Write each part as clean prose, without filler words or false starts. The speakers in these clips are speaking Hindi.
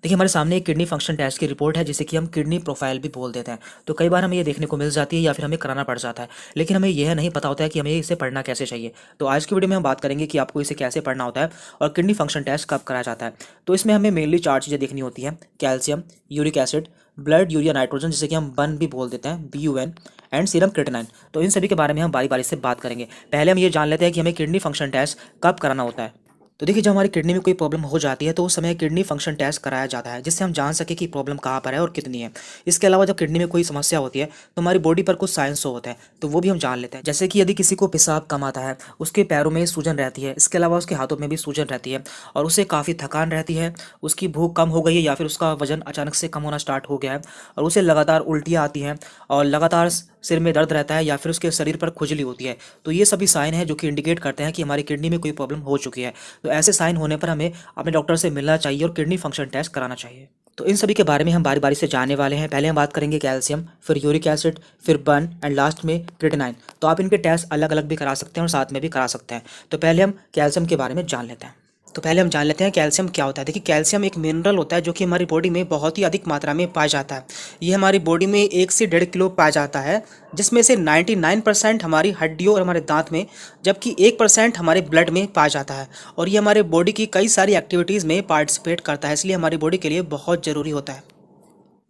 देखिए हमारे सामने एक किडनी फंक्शन टेस्ट की रिपोर्ट है जिसे कि हम किडनी प्रोफाइल भी बोल देते हैं। तो कई बार हमें ये देखने को मिल जाती है या फिर हमें कराना पड़ जाता है, लेकिन हमें यह नहीं पता होता है कि हमें इसे पढ़ना कैसे चाहिए। तो आज की वीडियो में हम बात करेंगे कि आपको इसे कैसे पढ़ना होता है और किडनी फंक्शन टेस्ट कब कराया जाता है। तो इसमें हमें मेनली 4 चीज़ें देखनी होती हैं: calcium, uric acid, blood urea nitrogen जिसे कि हम बन भी बोल देते हैं BUN, एंड सीरम क्रिएटिनिन। तो इन सभी के बारे में हम बारी बारी से बात करेंगे। पहले हम ये जान लेते हैं कि हमें किडनी फंक्शन टेस्ट कब कराना होता है। तो देखिए जब हमारी किडनी में कोई प्रॉब्लम हो जाती है तो उस समय किडनी फंक्शन टेस्ट कराया जाता है, जिससे हम जान सके कि प्रॉब्लम कहाँ पर है और कितनी है। इसके अलावा जब किडनी में कोई समस्या होती है तो हमारी बॉडी पर कुछ साइंस शो होते हैं, तो वो भी हम जान लेते हैं। जैसे कि यदि किसी को पेशाब कम आता है, उसके पैरों में सूजन रहती है, इसके अलावा उसके हाथों में भी सूजन रहती है और उसे काफ़ी थकान रहती है, उसकी भूख कम हो गई है या फिर उसका वजन अचानक से कम होना स्टार्ट हो गया है और उसे लगातार उल्टियाँ आती हैं और लगातार सिर में दर्द रहता है या फिर उसके शरीर पर खुजली होती है, तो ये सभी साइन हैं जो कि इंडिकेट करते हैं कि हमारी किडनी में कोई प्रॉब्लम हो चुकी है। तो ऐसे साइन होने पर हमें अपने डॉक्टर से मिलना चाहिए और किडनी फंक्शन टेस्ट कराना चाहिए। तो इन सभी के बारे में हम बारी बारी से जानने वाले हैं। पहले हम बात करेंगे कैल्शियम, फिर यूरिक एसिड, फिर बन एंड लास्ट में क्रिएटिनिन। तो आप इनके टेस्ट अलग अलग भी करा सकते हैं और साथ में भी करा सकते हैं। तो पहले हम कैल्शियम के बारे में जान लेते हैं। तो पहले हम जान लेते हैं कैल्शियम क्या होता है। देखिए कैल्शियम एक मिनरल होता है जो कि हमारी बॉडी में बहुत ही अधिक मात्रा में पाया जाता है। ये हमारी बॉडी में 1 से 1.5 किलो पाया जाता है, जिसमें से 99% हमारी हड्डियों और हमारे दांत में, जबकि 1% हमारे ब्लड में पाया जाता है। और ये हमारे बॉडी की कई सारी एक्टिविटीज़ में पार्टिसिपेट करता है, इसलिए हमारी बॉडी के लिए बहुत ज़रूरी होता है।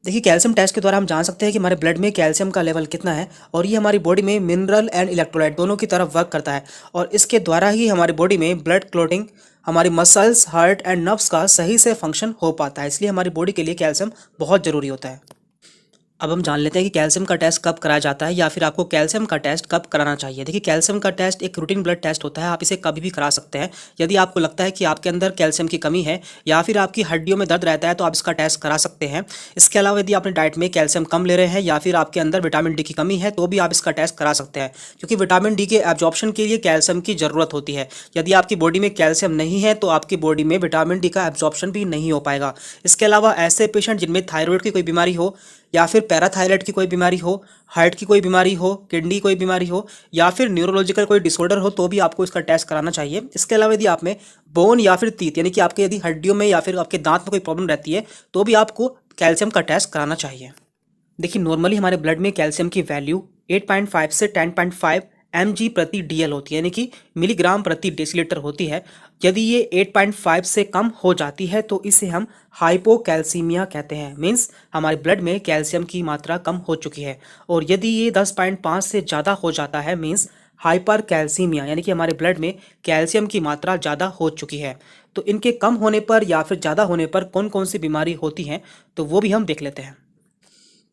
देखिए कैल्शियम टेस्ट के द्वारा हम जान सकते हैं कि हमारे ब्लड में कैल्शियम का लेवल कितना है और ये हमारी बॉडी में मिनरल एंड इलेक्ट्रोलाइट दोनों की तरफ वर्क करता है और इसके द्वारा ही हमारी बॉडी में ब्लड क्लॉटिंग, हमारी मसल्स, हार्ट एंड नर्व्स का सही से फंक्शन हो पाता है। इसलिए हमारी बॉडी के लिए कैल्शियम बहुत ज़रूरी होता है। अब हम जान लेते हैं कि कैल्शियम का टेस्ट कब कराया जाता है या फिर आपको कैल्शियम का टेस्ट कब कराना चाहिए। देखिए कैल्शियम का टेस्ट एक रूटीन ब्लड टेस्ट होता है, आप इसे कभी भी करा सकते हैं। यदि आपको लगता है कि आपके अंदर कैल्शियम की कमी है या फिर आपकी हड्डियों में दर्द रहता है तो आप इसका टेस्ट करा सकते हैं। इसके अलावा यदि आपने डाइट में कैल्शियम कम ले रहे हैं या फिर आपके अंदर विटामिन डी की कमी है तो भी आप इसका टेस्ट करा सकते हैं, क्योंकि विटामिन डी के एब्जॉर्प्शन के लिए कैल्शियम की ज़रूरत होती है। यदि आपकी बॉडी में कैल्शियम नहीं है तो आपकी बॉडी में विटामिन डी का एब्जॉर्प्शन भी नहीं हो पाएगा। इसके अलावा ऐसे पेशेंट जिनमें थायराइड की कोई बीमारी हो या फिर पैराथायराइड की कोई बीमारी हो, हार्ट की कोई बीमारी हो, किडनी कोई बीमारी हो या फिर न्यूरोलॉजिकल कोई डिसऑर्डर हो तो भी आपको इसका टेस्ट कराना चाहिए। इसके अलावा यदि आप में बोन या फिर टीथ यानी कि आपके यदि हड्डियों में या फिर आपके दांत में कोई प्रॉब्लम रहती है तो भी आपको कैल्शियम का टेस्ट कराना चाहिए। देखिए नॉर्मली हमारे ब्लड में कैल्शियम की वैल्यू 8.5 से 10.5 mg प्रति DL होती है, यानी कि मिलीग्राम प्रति डेसीलीटर होती है। यदि ये 8.5 से कम हो जाती है तो इसे हम हाइपोकैल्सीमिया कहते हैं, मीन्स हमारे ब्लड में कैल्शियम की मात्रा कम हो चुकी है। और यदि ये 10.5 से ज़्यादा हो जाता है मीन्स हाइपर कैल्सीमिया, यानी कि हमारे ब्लड में कैल्शियम की मात्रा ज़्यादा हो चुकी है। तो इनके कम होने पर या फिर ज़्यादा होने पर कौन कौन सी बीमारी होती हैं तो वो भी हम देख लेते हैं।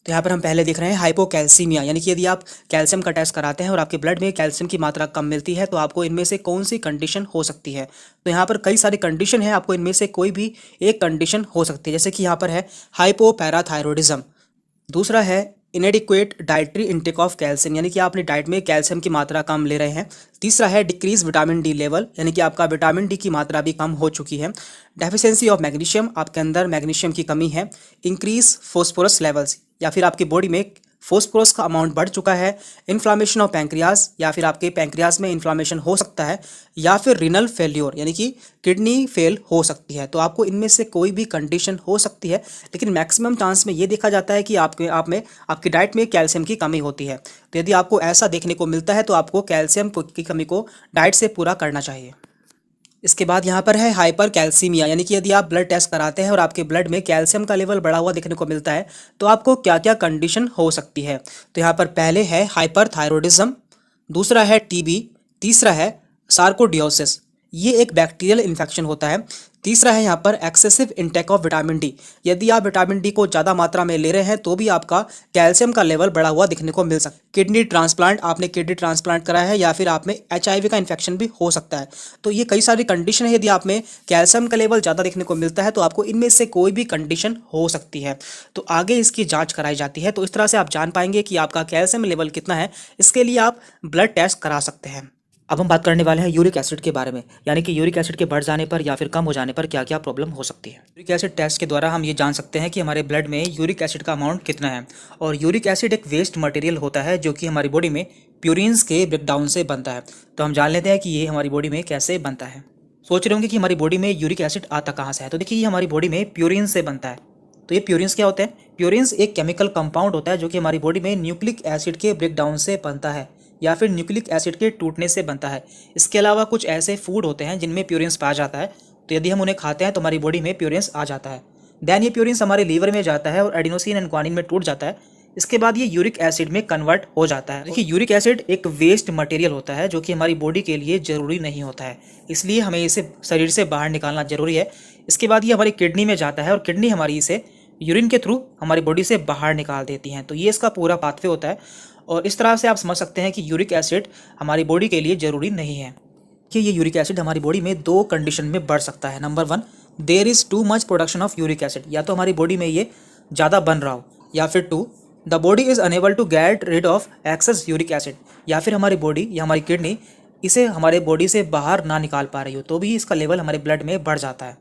तो यहाँ पर हम पहले देख रहे हैं हाइपोकैल्सीमिया, यानी कि यदि आप कैल्शियम का टेस्ट कराते हैं और आपके ब्लड में कैल्शियम की मात्रा कम मिलती है तो आपको इनमें से कौन सी कंडीशन हो सकती है। तो यहाँ पर कई सारी कंडीशन है, आपको इनमें से कोई भी एक कंडीशन हो सकती है। जैसे कि यहाँ पर है हाइपोपैराथायरॉयडिज्म, दूसरा है इनएडिक्वेट डाइटरी इंटेक ऑफ कैल्शियम, यानी कि आप अपनी डाइट में कैल्शियम की मात्रा कम ले रहे हैं। तीसरा है डिक्रीज विटामिन डी लेवल, यानी कि आपका विटामिन डी की मात्रा भी कम हो चुकी है। डेफिशिएंसी ऑफ मैग्नीशियम, आपके अंदर मैग्नीशियम की कमी है। इंक्रीज फॉस्फोरस लेवल्स, या फिर आपकी बॉडी में फॉस्फोरस का अमाउंट बढ़ चुका है। इन्फ्लामेशन ऑफ पैंक्रियाज, या फिर आपके पैंक्रियाज में इन्फ्लामेशन हो सकता है। या फिर रिनल फेल्योर, यानी कि किडनी फेल हो सकती है। तो आपको इनमें से कोई भी कंडीशन हो सकती है, लेकिन मैक्सिमम चांस में ये देखा जाता है कि आपकी डाइट में कैल्शियम की कमी होती है। तो यदि आपको ऐसा देखने को मिलता है तो आपको कैल्शियम की कमी को डाइट से पूरा करना चाहिए। इसके बाद यहाँ पर है हाइपर कैल्सीमिया, यानी कि यदि आप ब्लड टेस्ट कराते हैं और आपके ब्लड में कैल्शियम का लेवल बढ़ा हुआ देखने को मिलता है तो आपको क्या क्या कंडीशन हो सकती है। तो यहाँ पर पहले है हाइपरथायरॉयडिज्म, दूसरा है टीबी, तीसरा है सार्कोडियोसिस, ये एक बैक्टीरियल इन्फेक्शन होता है। तीसरा है यहाँ पर excessive intake of vitamin D, यदि आप विटामिन डी को ज़्यादा मात्रा में ले रहे हैं तो भी आपका कैल्शियम का लेवल बढ़ा हुआ दिखने को मिल सकता है। किडनी ट्रांसप्लांट, आपने किडनी ट्रांसप्लांट कराया है या फिर आप में HIV का इन्फेक्शन भी हो सकता है। तो ये कई सारी कंडीशन है, यदि आप में कैल्शियम का लेवल ज़्यादा देखने को मिलता है तो आपको इनमें से कोई भी कंडीशन हो सकती है। तो आगे इसकी जाँच कराई जाती है, तो इस तरह से आप जान पाएंगे कि आपका कैल्शियम लेवल कितना है। इसके लिए आप ब्लड टेस्ट करा सकते हैं। अब हम बात करने वाले हैं यूरिक एसिड के बारे में, यानी कि यूरिक एसिड के बढ़ जाने पर या फिर कम हो जाने पर क्या क्या प्रॉब्लम हो सकती है। यूरिक एसिड टेस्ट के द्वारा हम ये जान सकते हैं कि हमारे ब्लड में यूरिक एसिड का अमाउंट कितना है। और यूरिक एसिड एक वेस्ट मटेरियल होता है जो कि हमारी बॉडी में प्यूरिन्स के ब्रेकडाउन से बनता है। तो हम जान लेते हैं कि ये हमारी बॉडी में कैसे बनता है। सोच रहे होंगे कि हमारी बॉडी में यूरिक एसिड आता कहाँ से है। तो देखिए ये हमारी बॉडी में प्यूरिन से बनता है। तो ये प्यूरिन्स क्या होते हैं? प्यूरिन्स एक केमिकल कंपाउंड होता है जो कि हमारी बॉडी में न्यूक्लिक एसिड के ब्रेकडाउन से बनता है या फिर न्यूक्लिक एसिड के टूटने से बनता है। इसके अलावा कुछ ऐसे फूड होते हैं जिनमें प्यूरिन्स पाया जाता है, तो यदि हम उन्हें खाते हैं तो हमारी बॉडी में प्यूरिन्स आ जाता है। देन ये प्यूरिन्स हमारे लीवर में जाता है और एडिनोसिन एंड ग्वानिन में टूट जाता है। इसके बाद ये यूरिक एसिड में कन्वर्ट हो जाता है। देखिए यूरिक एसिड एक वेस्ट मटेरियल होता है जो कि हमारी बॉडी के लिए ज़रूरी नहीं होता है, इसलिए हमें इसे शरीर से बाहर निकालना ज़रूरी है। इसके बाद ये हमारी किडनी में जाता है और किडनी हमारी इसे यूरिन के थ्रू हमारी बॉडी से बाहर निकाल देती हैं। तो ये इसका पूरा पाथवे होता है और इस तरह से आप समझ सकते हैं कि यूरिक एसिड हमारी बॉडी के लिए ज़रूरी नहीं है कि ये यूरिक एसिड हमारी बॉडी में दो कंडीशन में बढ़ सकता है। Number 1, there is too much production of uric acid, या तो हमारी बॉडी में ये ज़्यादा बन रहा हो, या फिर 2, the body is unable to get rid of excess uric acid, या फिर हमारी बॉडी या हमारी किडनी इसे हमारे बॉडी से बाहर ना निकाल पा रही हो तो भी इसका लेवल हमारे ब्लड में बढ़ जाता है।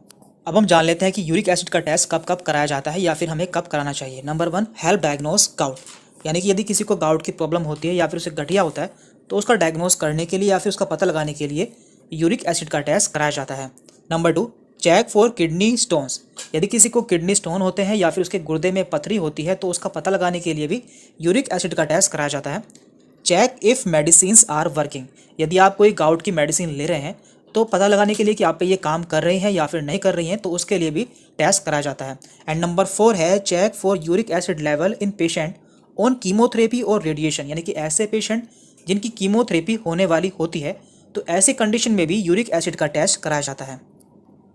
अब हम जान लेते हैं कि यूरिक एसिड का टेस्ट कब कब कराया जाता है या फिर हमें कब कराना चाहिए। नंबर 1, हेल्प डायग्नोस गाउट, यानी कि यदि किसी को गाउट की प्रॉब्लम होती है या फिर उसे गठिया होता है तो उसका डायग्नोस करने के लिए या फिर उसका पता लगाने के लिए यूरिक एसिड का टेस्ट कराया जाता है। Number 2, check for kidney stones, यदि किसी को किडनी स्टोन होते हैं या फिर उसके गुर्दे में पथरी होती है तो उसका पता लगाने के लिए भी यूरिक एसिड का टेस्ट कराया जाता है। Check if medicines are working, यदि आप कोई गाउट की मेडिसिन ले रहे हैं तो पता लगाने के लिए कि आप पे ये काम कर रही हैं या फिर नहीं कर रही हैं तो उसके लिए भी टेस्ट कराया जाता है। एंड नंबर 4 है check for uric acid level in patient on chemotherapy और रेडिएशन, यानी कि ऐसे पेशेंट जिनकी कीमोथेरेपी होने वाली होती है तो ऐसे कंडीशन में भी यूरिक एसिड का टेस्ट कराया जाता है।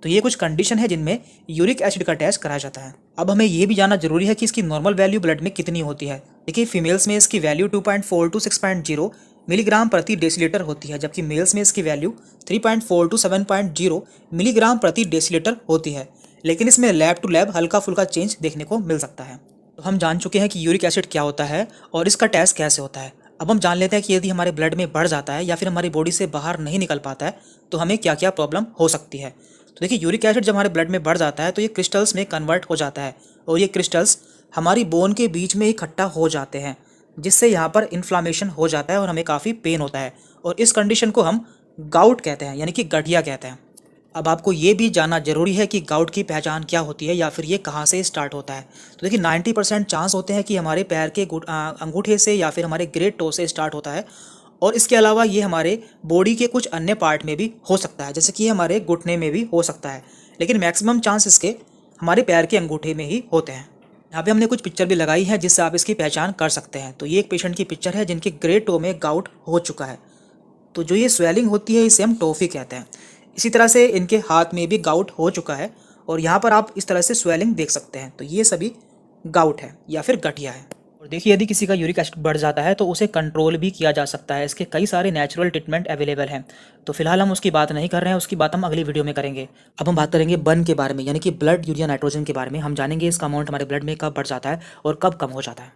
तो ये कुछ कंडीशन है जिनमें यूरिक एसिड का टेस्ट कराया जाता है। अब हमें ये भी जानना जरूरी है कि इसकी नॉर्मल वैल्यू ब्लड में कितनी होती है। देखिए फीमेल्स में इसकी वैल्यू 2.4 टू 6.0 मिलीग्राम प्रति डेसीलीटर होती है, जबकि मेल्स में इसकी वैल्यू 3.4 टू 7.0 मिलीग्राम प्रति डेसीलीटर होती है। लेकिन इसमें लैब टू लैब हल्का फुल्का चेंज देखने को मिल सकता है। तो हम जान चुके हैं कि यूरिक एसिड क्या होता है और इसका टेस्ट कैसे होता है। अब हम जान लेते हैं कि यदि हमारे ब्लड में बढ़ जाता है या फिर हमारी बॉडी से बाहर नहीं निकल पाता है तो हमें क्या क्या प्रॉब्लम हो सकती है। तो देखिए यूरिक एसिड जब हमारे ब्लड में बढ़ जाता है तो ये क्रिस्टल्स में कन्वर्ट हो जाता है और ये क्रिस्टल्स हमारी बोन के बीच में इकट्ठा हो जाते हैं, जिससे यहाँ पर इन्फ्लामेशन हो जाता है और हमें काफ़ी पेन होता है और इस कंडीशन को हम गाउट कहते हैं, यानी कि गठिया कहते हैं। अब आपको ये भी जानना जरूरी है कि गाउट की पहचान क्या होती है या फिर ये कहाँ से स्टार्ट होता है। तो देखिए 90% चांस होते हैं कि हमारे पैर के अंगूठे से या फिर हमारे ग्रेट टो से स्टार्ट होता है और इसके अलावा ये हमारे बॉडी के कुछ अन्य पार्ट में भी हो सकता है, जैसे कि हमारे घुटने में भी हो सकता है, लेकिन मैक्सिमम चांस इसके हमारे पैर के अंगूठे में ही होते हैं। यहाँ पे हमने कुछ पिक्चर भी लगाई है जिससे आप इसकी पहचान कर सकते हैं। तो ये एक पेशेंट की पिक्चर है जिनके ग्रेट टो में गाउट हो चुका है। तो जो ये स्वेलिंग होती है इसे हम टॉफी कहते हैं। इसी तरह से इनके हाथ में भी गाउट हो चुका है और यहाँ पर आप इस तरह से स्वेलिंग देख सकते हैं। तो ये सभी गाउट है या फिर गठिया है। और देखिए यदि किसी का यूरिक एसिड बढ़ जाता है तो उसे कंट्रोल भी किया जा सकता है। इसके कई सारे नेचुरल ट्रीटमेंट अवेलेबल हैं। तो फिलहाल हम उसकी बात नहीं कर रहे हैं, उसकी बात हम अगली वीडियो में करेंगे। अब हम बात करेंगे बर्न के बारे में, यानी कि ब्लड यूरिया नाइट्रोजन के बारे में। हम जानेंगे इसका अमाउंट हमारे ब्लड में कब बढ़ जाता है और कब कम हो जाता है।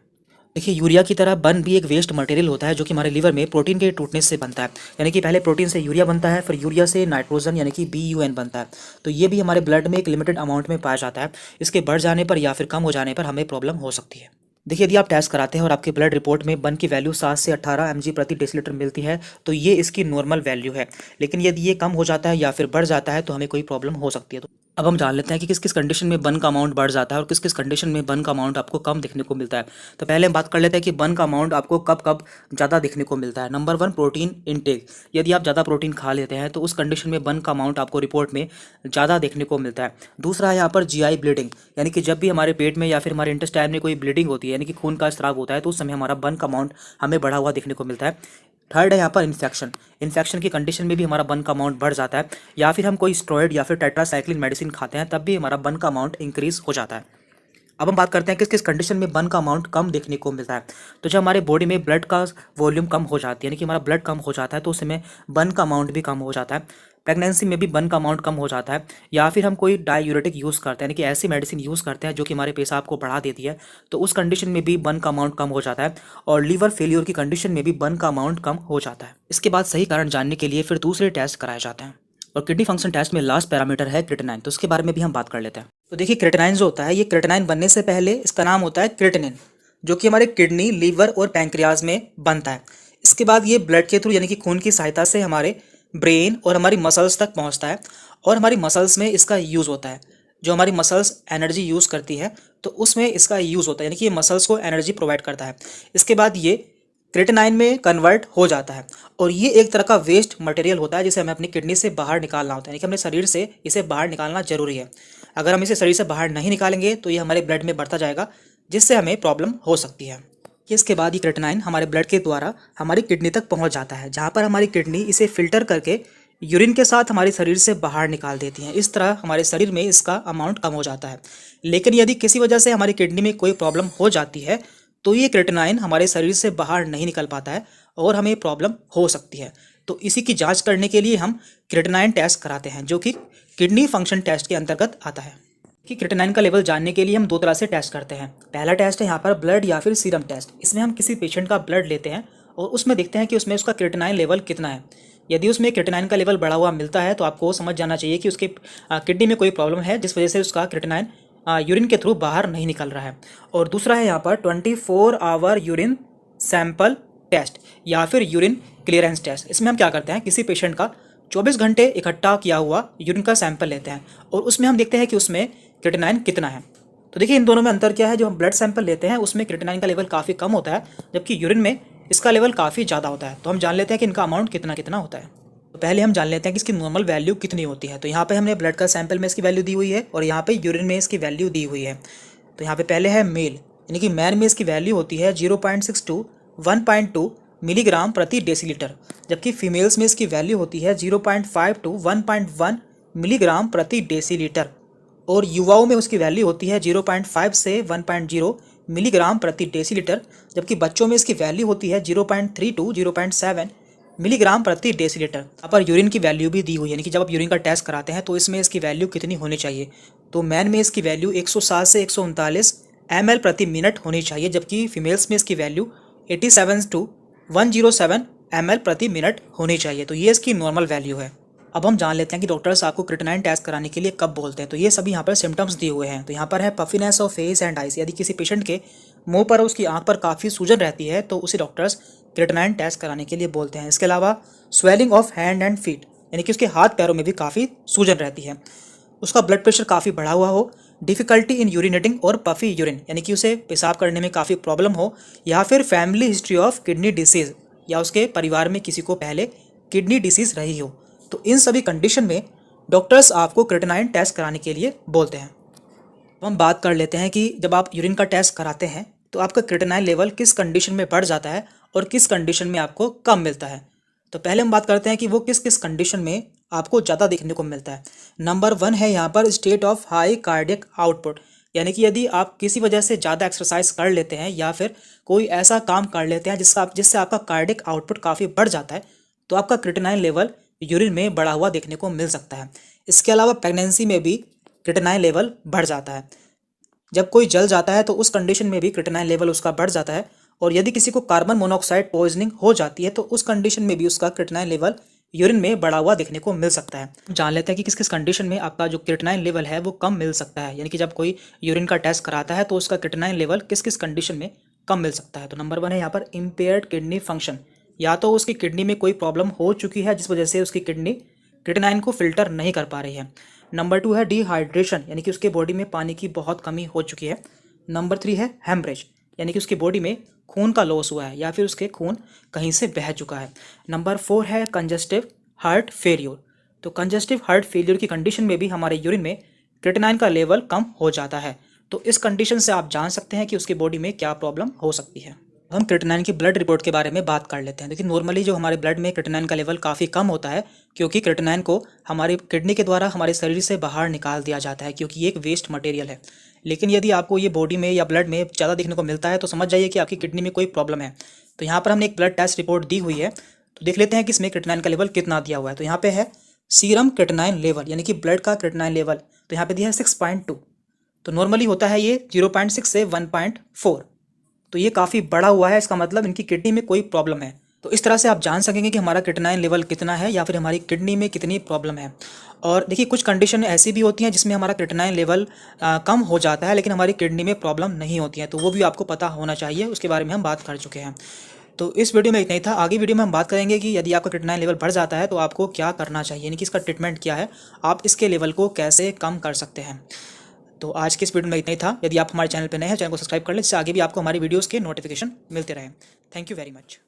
देखिए यूरिया की तरह बर्न भी एक वेस्ट मटेरियल होता है जो कि हमारे लीवर में प्रोटीन के टूटने से बनता है, यानी कि पहले प्रोटीन से यूरिया बनता है, फिर यूरिया से नाइट्रोजन यानी कि BUN बनता है। तो ये भी हमारे ब्लड में एक लिमिटेड अमाउंट में पाया जाता है। इसके बढ़ जाने पर या फिर कम हो जाने पर हमें प्रॉब्लम हो सकती है। देखिए यदि आप टेस्ट कराते हैं और आपके ब्लड रिपोर्ट में बर्न की वैल्यू 7 से 18 mg प्रति डेसीलीटर मिलती है तो ये इसकी नॉर्मल वैल्यू है। लेकिन यदि ये कम हो जाता है या फिर बढ़ जाता है तो हमें कोई प्रॉब्लम हो सकती है। तो अब हम जान लेते हैं कि किस किस कंडीशन में बर्न का अमाउंट बढ़ जाता है और किस किस कंडीशन में बर्न का अमाउंट आपको कम देखने को मिलता है। तो पहले हम बात कर लेते हैं कि बर्न का अमाउंट आपको कब कब ज़्यादा देखने को मिलता है। Number 1, protein intake. यदि आप ज़्यादा प्रोटीन खा लेते हैं तो उस कंडीशन में बर्न का अमाउंट आपको रिपोर्ट में ज़्यादा देखने को मिलता है। दूसरा है यहाँ पर GI ब्लीडिंग, यानी कि जब भी हमारे पेट में या फिर हमारे इंटेस्टाइन में कोई ब्लीडिंग होती है, यानी कि खून का स्राव होता है, तो उस समय हमारा बर्न का अमाउंट हमें बढ़ा हुआ देखने को मिलता है। थर्ड है यहाँ पर इन्फेक्शन की कंडीशन में भी हमारा बर्न का अमाउंट बढ़ जाता है, या फिर हम कोई स्टेरॉइड या फिर टेट्रासाइक्लिन मेडिसिन खाते हैं तब भी हमारा बर्न का अमाउंट इंक्रीज हो जाता है। अब हम बात करते हैं किस किस कंडीशन में बर्न का अमाउंट कम देखने को मिलता है। तो जब हमारे बॉडी में ब्लड का वॉल्यूम कम हो जाती है, यानी कि हमारा ब्लड कम हो जाता है, तो उस समय बर्न का अमाउंट भी कम हो जाता है। प्रेगनेंसी में भी बर्न का अमाउंट कम हो जाता है, या फिर हम कोई डायूरेटिक यूज़ करते हैं, यानी कि ऐसी मेडिसिन यूज़ करते हैं जो कि हमारे पेशाब को बढ़ा देती है, तो उस कंडीशन में भी बर्न का अमाउंट कम हो जाता है। और लीवर फेलियर की कंडीशन में भी बर्न का अमाउंट कम हो जाता है। इसके बाद सही कारण जानने के लिए फिर दूसरे टेस्ट कराए जाते हैं और किडनी फंक्शन टेस्ट में लास्ट पैरामीटर है क्रिएटिनिन। तो उसके बारे में भी हम बात कर लेते हैं। तो देखिए क्रिएटिनिन जो होता है, ये क्रिएटिनिन बनने से पहले इसका नाम होता है क्रिएटिनिन, जो कि हमारे किडनी, लीवर और पैंक्रियाज में बनता है। इसके बाद ये ब्लड के थ्रू यानी कि खून की सहायता से हमारे ब्रेन और हमारी मसल्स तक पहुंचता है और हमारी मसल्स में इसका यूज़ होता है। जो हमारी मसल्स एनर्जी यूज़ करती है तो उसमें इसका यूज़ होता है, यानी कि ये मसल्स को एनर्जी प्रोवाइड करता है। इसके बाद ये क्रेटिनाइन में कन्वर्ट हो जाता है और ये एक तरह का वेस्ट मटेरियल होता है जिसे हमें अपनी किडनी से बाहर निकालना होता है, यानी कि अपने शरीर से इसे बाहर निकालना जरूरी है। अगर हम इसे शरीर से बाहर नहीं निकालेंगे तो ये हमारे ब्लड में बढ़ता जाएगा, जिससे हमें प्रॉब्लम हो सकती है। कि इसके बाद ये क्रेटिनाइन हमारे ब्लड के द्वारा हमारी किडनी तक पहुंच जाता है, जहाँ पर हमारी किडनी इसे फिल्टर करके यूरिन के साथ हमारे शरीर से बाहर निकाल देती हैं। इस तरह हमारे शरीर में इसका अमाउंट कम हो जाता है। लेकिन यदि किसी वजह से हमारी किडनी में कोई प्रॉब्लम हो जाती है तो ये क्रेटिनाइन हमारे शरीर से बाहर नहीं निकल पाता है और हमें प्रॉब्लम हो सकती है। तो इसी की जांच करने के लिए हम क्रेटिनाइन टेस्ट कराते हैं, जो कि किडनी फंक्शन टेस्ट के अंतर्गत आता है। कि क्रेटिनाइन का लेवल जानने के लिए हम दो तरह से टेस्ट करते हैं। पहला टेस्ट है यहाँ पर ब्लड या फिर सीरम टेस्ट। इसमें हम किसी पेशेंट का ब्लड लेते हैं और उसमें देखते हैं कि उसमें उसका क्रेटिनाइन लेवल कितना है। यदि उसमें क्रेटिनाइन का लेवल बढ़ा हुआ मिलता है तो आपको समझ जाना चाहिए कि उसके किडनी में कोई प्रॉब्लम है, जिस वजह से उसका क्रेटिनाइन यूरिन के थ्रू बाहर नहीं निकल रहा है। और दूसरा है यहाँ पर 24 आवर यूरिन सैंपल टेस्ट या फिर यूरिन क्लियरेंस टेस्ट। इसमें हम क्या करते हैं, किसी पेशेंट का 24 घंटे इकट्ठा किया हुआ यूरिन का सैंपल लेते हैं और उसमें हम देखते हैं कि उसमें क्रेटिनाइन कितना है। तो देखिए इन दोनों में अंतर क्या है। जो हम ब्लड सैंपल लेते हैं उसमें क्रेटिनाइन का लेवल काफ़ी कम होता है, जबकि यूरिन में इसका लेवल काफ़ी ज़्यादा होता है। तो हम जान लेते हैं कि इनका अमाउंट कितना कितना होता है। तो पहले हम जान लेते हैं कि इसकी नॉर्मल वैल्यू कितनी होती है। तो यहाँ पे हमने ब्लड का सैंपल में इसकी वैल्यू दी हुई है और यहाँ पे यूरिन में इसकी वैल्यू दी हुई है। तो यहाँ पे पहले है मेल, यानी कि मैन में इसकी वैल्यू होती है 0.6 टू 1.2 मिलीग्राम प्रति डेसीलीटर, जबकि फीमेल्स में इसकी वैल्यू होती है 0.5 टू 1.1 मिलीग्राम प्रति डेसीलीटर और युवाओं में उसकी वैल्यू होती है 0.5 से 1.0 मिलीग्राम प्रति डेसीलीटर, जबकि बच्चों में इसकी वैल्यू होती है 0.3 टू 0.7 मिलीग्राम प्रति डेसीलीटर। यहाँ पर यूरिन की वैल्यू भी दी हुई है, यानी कि जब आप यूरिन का टेस्ट कराते हैं तो इसमें इसकी वैल्यू कितनी होनी चाहिए। तो मैन में इसकी वैल्यू 107 से 139 ml प्रति मिनट होनी चाहिए, जबकि फीमेल्स में इसकी वैल्यू 87 टू 107 ml प्रति मिनट होनी चाहिए। तो ये इसकी नॉर्मल वैल्यू है। अब हम जान लेते हैं कि डॉक्टर्स आपको क्रेटिनाइन टेस्ट कराने के लिए कब बोलते हैं। तो ये सभी यहाँ पर सिम्टम्स दिए हुए हैं। तो यहाँ पर है puffiness of face and eyes. यदि किसी पेशेंट के मुंह पर उसकी आंख पर काफ़ी सूजन रहती है तो उसे डॉक्टर्स क्रेटिनाइन टेस्ट कराने के लिए बोलते हैं। इसके अलावा swelling of hand and feet, यानी कि उसके हाथ पैरों में भी काफ़ी सूजन रहती है। उसका ब्लड प्रेशर काफ़ी बढ़ा हुआ हो, डिफ़िकल्टी इन यूरिनेटिंग और पफी यूरिन, यानी कि उसे पेशाब करने में काफ़ी प्रॉब्लम हो, या फिर family history of kidney disease, या उसके परिवार में किसी को पहले किडनी डिसीज़ रही हो। तो इन सभी कंडीशन में डॉक्टर्स आपको क्रेटिनाइन टेस्ट कराने के लिए बोलते हैं। तो हम बात कर लेते हैं कि जब आप यूरिन का टेस्ट कराते हैं तो आपका क्रेटिनाइन लेवल किस कंडीशन में बढ़ जाता है और किस कंडीशन में आपको कम मिलता है। तो पहले हम बात करते हैं कि वो किस किस कंडीशन में आपको ज़्यादा देखने को मिलता है। नंबर 1 है यहाँ पर state of high cardiac output, यानी कि यदि आप किसी वजह से ज़्यादा एक्सरसाइज कर लेते हैं या फिर कोई ऐसा काम कर लेते हैं जिससे आपका कार्डियक आउटपुट काफ़ी बढ़ जाता है तो आपका क्रेटिनाइन लेवल यूरिन में बढ़ा हुआ देखने को मिल सकता है। इसके अलावा प्रेगनेंसी में भी क्रेटिनाइन लेवल बढ़ जाता है। जब कोई जल जाता है तो उस कंडीशन में भी क्रेटिनाइन लेवल उसका बढ़ जाता है। और यदि किसी को कार्बन मोनोऑक्साइड पॉइजनिंग हो जाती है तो उस कंडीशन में भी उसका क्रेटिनाइन लेवल यूरिन में बढ़ा हुआ देखने को मिल सकता है। जान लेते हैं कि किस किस कंडीशन में आपका जो क्रेटिनाइन लेवल है वो कम मिल सकता है, यानी कि जब कोई यूरिन का टेस्ट कराता है तो उसका क्रेटिनाइन लेवल किस किस कंडीशन में कम मिल सकता है। तो नंबर 1 है यहाँ पर इम्पेयर्ड किडनी फंक्शन, या तो उसकी किडनी में कोई प्रॉब्लम हो चुकी है जिस वजह से उसकी किडनी क्रेटिनाइन को फिल्टर नहीं कर पा रही है। नंबर 2 है डिहाइड्रेशन, यानी कि उसके बॉडी में पानी की बहुत कमी हो चुकी है। नंबर 3 है हेमरेज, यानी कि उसकी बॉडी में खून का लॉस हुआ है या फिर उसके खून कहीं से बह चुका है। नंबर 4 है कंजस्टिव हार्ट फेलियर। तो कंजस्टिव हार्ट फेलियर की कंडीशन में भी हमारे यूरिन में क्रेटिनाइन का लेवल कम हो जाता है। तो इस कंडीशन से आप जान सकते हैं कि उसकी बॉडी में क्या प्रॉब्लम हो सकती है। हम क्रेटिनाइन की ब्लड रिपोर्ट के बारे में बात कर लेते हैं। देखिए नॉर्मली जो हमारे ब्लड में क्रेटिनाइन का लेवल काफ़ी कम होता है, क्योंकि क्रेटिनाइन को हमारी किडनी के द्वारा हमारे शरीर से बाहर निकाल दिया जाता है, क्योंकि ये एक वेस्ट मटेरियल है। लेकिन यदि आपको ये बॉडी में या ब्लड में ज़्यादा देखने को मिलता है तो समझ जाइए कि आपकी किडनी में कोई प्रॉब्लम है। तो यहाँ पर हमने एक ब्लड टेस्ट रिपोर्ट दी हुई है, तो देख लेते हैं कि इसमें क्रेटिनाइन का लेवल कितना दिया हुआ है। तो यहाँ पे है सीरम क्रेटिनाइन लेवल, यानी कि ब्लड का क्रेटिनाइन लेवल, तो यहाँ पे दिया है 6.2। तो नॉर्मली होता है ये 0.6 से 1.4, तो ये काफ़ी बड़ा हुआ है। इसका मतलब इनकी किडनी में कोई प्रॉब्लम है। तो इस तरह से आप जान सकेंगे कि हमारा क्रेटिनाइन लेवल कितना है या फिर हमारी किडनी में कितनी प्रॉब्लम है। और देखिए कुछ कंडीशन ऐसी भी होती हैं जिसमें हमारा क्रेटिनाइन लेवल कम हो जाता है लेकिन हमारी किडनी में प्रॉब्लम नहीं होती है, तो वो भी आपको पता होना चाहिए, उसके बारे में हम बात कर चुके हैं। तो इस वीडियो में इतना ही था। आगे वीडियो में हम बात करेंगे कि यदि आपका क्रिएटिनिन लेवल बढ़ जाता है तो आपको क्या करना चाहिए, यानी कि इसका ट्रीटमेंट क्या है, आप इसके लेवल को कैसे कम कर सकते हैं। तो आज के इस वीडियो में इतना ही था। यदि आप हमारे चैनल पर नए हैं, चैनल को सब्सक्राइब कर लें, जिससे आगे भी आपको हमारी वीडियोज़ के नोटिफिकेशन मिलते रहें। Thank you very much.